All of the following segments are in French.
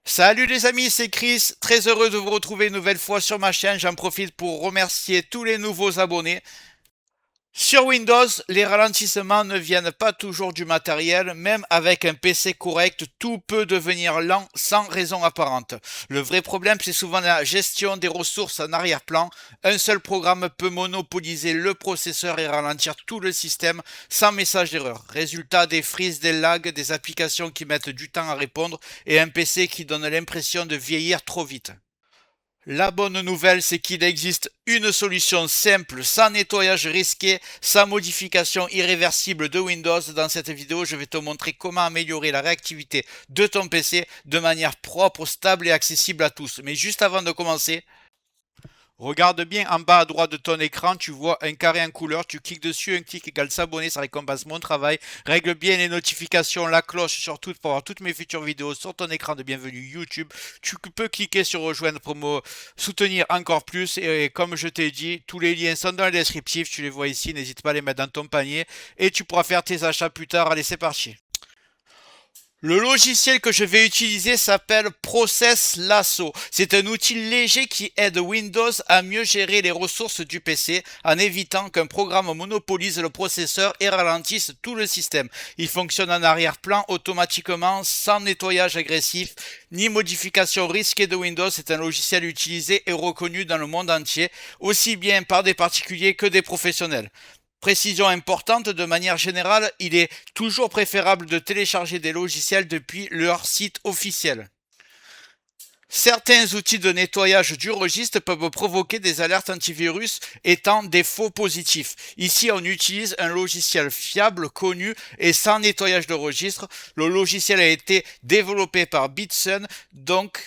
Salut les amis, c'est Chris, très heureux de vous retrouver une nouvelle fois sur ma chaîne. J'en profite pour remercier tous les nouveaux abonnés. Sur Windows, les ralentissements ne viennent pas toujours du matériel, même avec un PC correct, tout peut devenir lent sans raison apparente. Le vrai problème, c'est souvent la gestion des ressources en arrière-plan. Un seul programme peut monopoliser le processeur et ralentir tout le système sans message d'erreur. Résultat, des freezes, des lags, des applications qui mettent du temps à répondre et un PC qui donne l'impression de vieillir trop vite. La bonne nouvelle, c'est qu'il existe une solution simple, sans nettoyage risqué, sans modification irréversible de Windows. Dans cette vidéo, je vais te montrer comment améliorer la réactivité de ton PC de manière propre, stable et accessible à tous. Mais juste avant de commencer, regarde bien en bas à droite de ton écran, tu vois un carré en couleur, tu cliques dessus, un clic égale s'abonner, ça récompense mon travail. Règle bien les notifications, la cloche surtout pour avoir toutes mes futures vidéos sur ton écran de bienvenue YouTube. Tu peux cliquer sur rejoindre pour me soutenir encore plus et comme je t'ai dit, tous les liens sont dans le descriptif, tu les vois ici, n'hésite pas à les mettre dans ton panier et tu pourras faire tes achats plus tard. Allez, c'est parti. Le logiciel que je vais utiliser s'appelle Process Lasso. C'est un outil léger qui aide Windows à mieux gérer les ressources du PC en évitant qu'un programme monopolise le processeur et ralentisse tout le système. Il fonctionne en arrière-plan automatiquement sans nettoyage agressif ni modification risquée de Windows. C'est un logiciel utilisé et reconnu dans le monde entier, aussi bien par des particuliers que des professionnels. Précision importante, de manière générale, il est toujours préférable de télécharger des logiciels depuis leur site officiel. Certains outils de nettoyage du registre peuvent provoquer des alertes antivirus étant des faux positifs. Ici, on utilise un logiciel fiable, connu et sans nettoyage de registre. Le logiciel a été développé par Bitsun, donc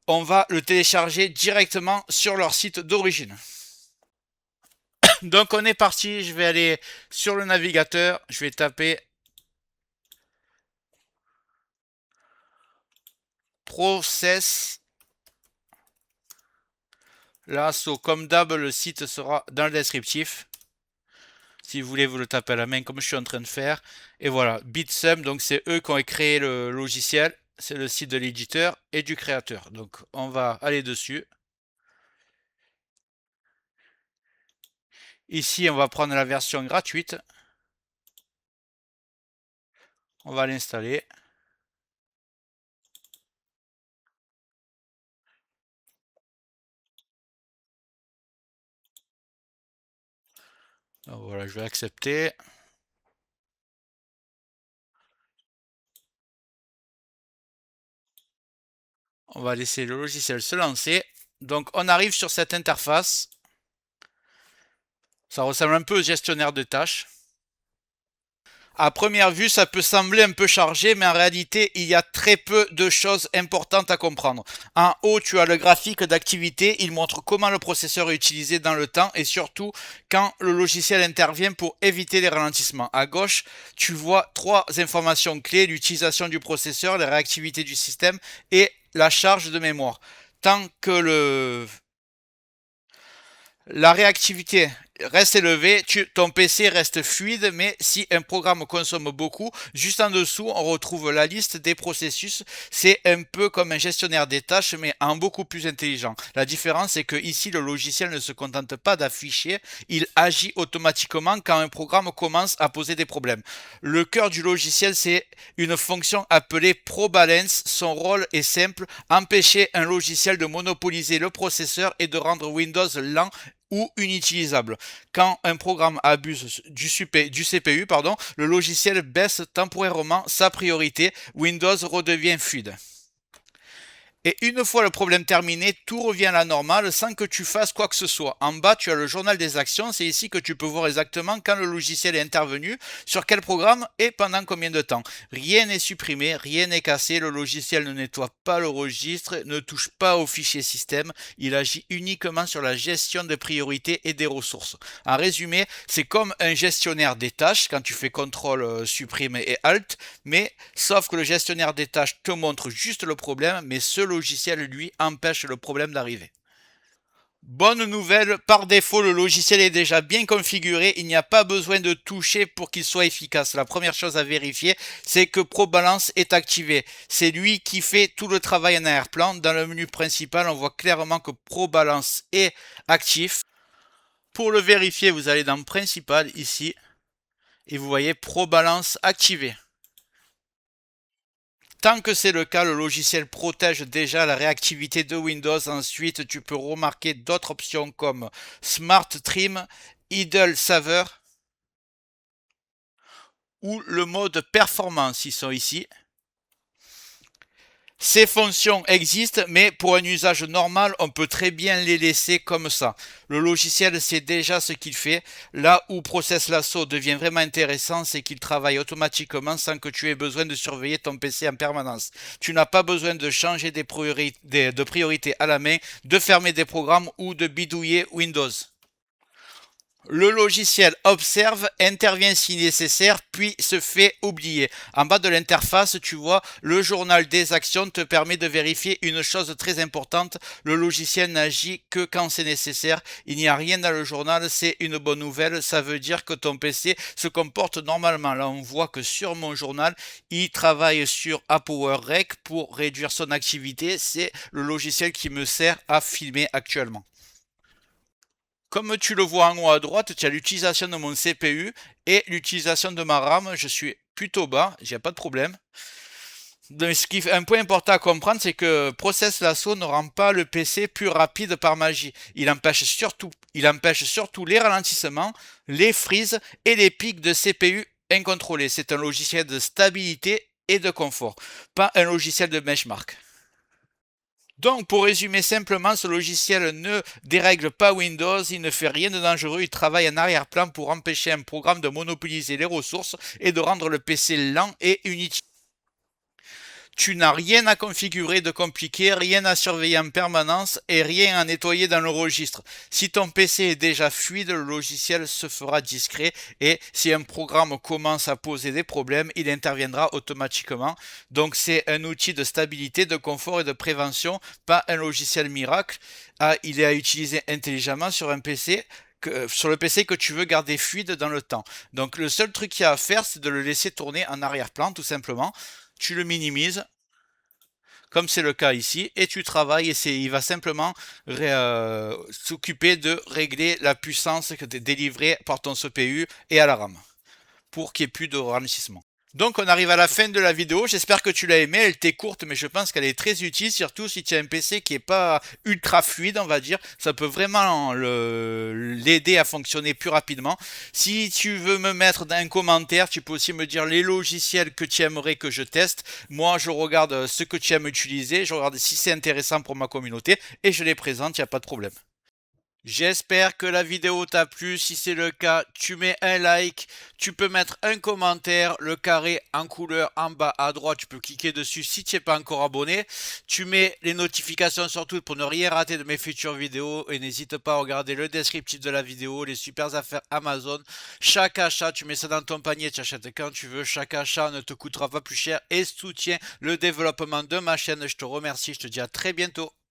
on va le télécharger directement sur leur site d'origine. Donc on est parti, je vais aller sur le navigateur, je vais taper Process Lasso. Comme d'hab, le site sera dans le descriptif. Si vous voulez, vous le tapez à la main comme je suis en train de faire. Et voilà, Bitsum, donc c'est eux qui ont créé le logiciel. C'est le site de l'éditeur et du créateur. Donc on va aller dessus. Ici, on va prendre la version gratuite. On va l'installer. Donc voilà, je vais accepter. On va laisser le logiciel se lancer. Donc on arrive sur cette interface. Ça ressemble un peu au gestionnaire de tâches. À première vue, ça peut sembler un peu chargé, mais en réalité, il y a très peu de choses importantes à comprendre. En haut, tu as le graphique d'activité. Il montre comment le processeur est utilisé dans le temps et surtout quand le logiciel intervient pour éviter les ralentissements. À gauche, tu vois trois informations clés: l'utilisation du processeur, la réactivité du système et la charge de mémoire. Tant que la réactivité reste élevée, ton PC reste fluide, mais si un programme consomme beaucoup, juste en dessous, on retrouve la liste des processus. C'est un peu comme un gestionnaire des tâches, mais en beaucoup plus intelligent. La différence, c'est que ici, le logiciel ne se contente pas d'afficher, il agit automatiquement quand un programme commence à poser des problèmes. Le cœur du logiciel, c'est une fonction appelée ProBalance. Son rôle est simple: empêcher un logiciel de monopoliser le processeur et de rendre Windows lent ou inutilisable. Quand un programme abuse du CPU, le logiciel baisse temporairement sa priorité. Windows redevient fluide. Et une fois le problème terminé, tout revient à la normale sans que tu fasses quoi que ce soit. En bas, tu as le journal des actions. C'est ici que tu peux voir exactement quand le logiciel est intervenu, sur quel programme et pendant combien de temps. Rien n'est supprimé, rien n'est cassé. Le logiciel ne nettoie pas le registre, ne touche pas au fichier système. Il agit uniquement sur la gestion des priorités et des ressources. En résumé, c'est comme un gestionnaire des tâches quand tu fais CTRL, supprime et Alt, mais sauf que le gestionnaire des tâches te montre juste le problème, mais ce logiciel, lui, empêche le problème d'arriver. Bonne nouvelle, par défaut, le logiciel est déjà bien configuré. Il n'y a pas besoin de toucher pour qu'il soit efficace. La première chose à vérifier, c'est que ProBalance est activé. C'est lui qui fait tout le travail en arrière-plan. Dans le menu principal, on voit clairement que ProBalance est actif. Pour le vérifier, vous allez dans Principal ici et vous voyez ProBalance activé. Tant que c'est le cas, le logiciel protège déjà la réactivité de Windows. Ensuite, tu peux remarquer d'autres options comme Smart Trim, Idle Saver ou le mode performance. Ils sont ici. Ces fonctions existent, mais pour un usage normal, on peut très bien les laisser comme ça. Le logiciel sait déjà ce qu'il fait. Là où Process Lasso devient vraiment intéressant, c'est qu'il travaille automatiquement sans que tu aies besoin de surveiller ton PC en permanence. Tu n'as pas besoin de changer des priorités à la main, de fermer des programmes ou de bidouiller Windows. Le logiciel observe, intervient si nécessaire, puis se fait oublier. En bas de l'interface, tu vois, le journal des actions te permet de vérifier une chose très importante. Le logiciel n'agit que quand c'est nécessaire. Il n'y a rien dans le journal, c'est une bonne nouvelle. Ça veut dire que ton PC se comporte normalement. Là, on voit que sur mon journal, il travaille sur ApowerRec pour réduire son activité. C'est le logiciel qui me sert à filmer actuellement. Comme tu le vois en haut à droite, tu as l'utilisation de mon CPU et l'utilisation de ma RAM. Je suis plutôt bas, il n'y a pas de problème. Donc, un point important à comprendre, c'est que Process Lasso ne rend pas le PC plus rapide par magie. Il empêche surtout les ralentissements, les freezes et les pics de CPU incontrôlés. C'est un logiciel de stabilité et de confort, pas un logiciel de benchmark. Donc, pour résumer simplement, ce logiciel ne dérègle pas Windows, il ne fait rien de dangereux, il travaille en arrière-plan pour empêcher un programme de monopoliser les ressources et de rendre le PC lent et inutile. Tu n'as rien à configurer de compliqué, rien à surveiller en permanence et rien à nettoyer dans le registre. Si ton PC est déjà fluide, le logiciel se fera discret et si un programme commence à poser des problèmes, il interviendra automatiquement. Donc c'est un outil de stabilité, de confort et de prévention, pas un logiciel miracle. Ah, il est à utiliser intelligemment sur un PC sur le PC que tu veux garder fluide dans le temps. Donc le seul truc qu'il y a à faire, c'est de le laisser tourner en arrière-plan, tout simplement. Tu le minimises, comme c'est le cas ici, et tu travailles et il va simplement s'occuper de régler la puissance que tu es délivrée par ton CPU et à la RAM pour qu'il n'y ait plus de ralentissement. Donc on arrive à la fin de la vidéo, j'espère que tu l'as aimée, elle était courte mais je pense qu'elle est très utile, surtout si tu as un PC qui est pas ultra fluide on va dire, ça peut vraiment l'aider à fonctionner plus rapidement. Si tu veux me mettre dans un commentaire, tu peux aussi me dire les logiciels que tu aimerais que je teste. Moi je regarde ce que tu aimes utiliser, je regarde si c'est intéressant pour ma communauté et je les présente, il n'y a pas de problème. J'espère que la vidéo t'a plu. Si c'est le cas, tu mets un like. Tu peux mettre un commentaire. Le carré en couleur en bas à droite, tu peux cliquer dessus si tu n'es pas encore abonné. Tu mets les notifications surtout pour ne rien rater de mes futures vidéos. Et n'hésite pas à regarder le descriptif de la vidéo, les super affaires Amazon. Chaque achat, tu mets ça dans ton panier, tu achètes quand tu veux. Chaque achat ne te coûtera pas plus cher et soutient le développement de ma chaîne. Je te remercie. Je te dis à très bientôt.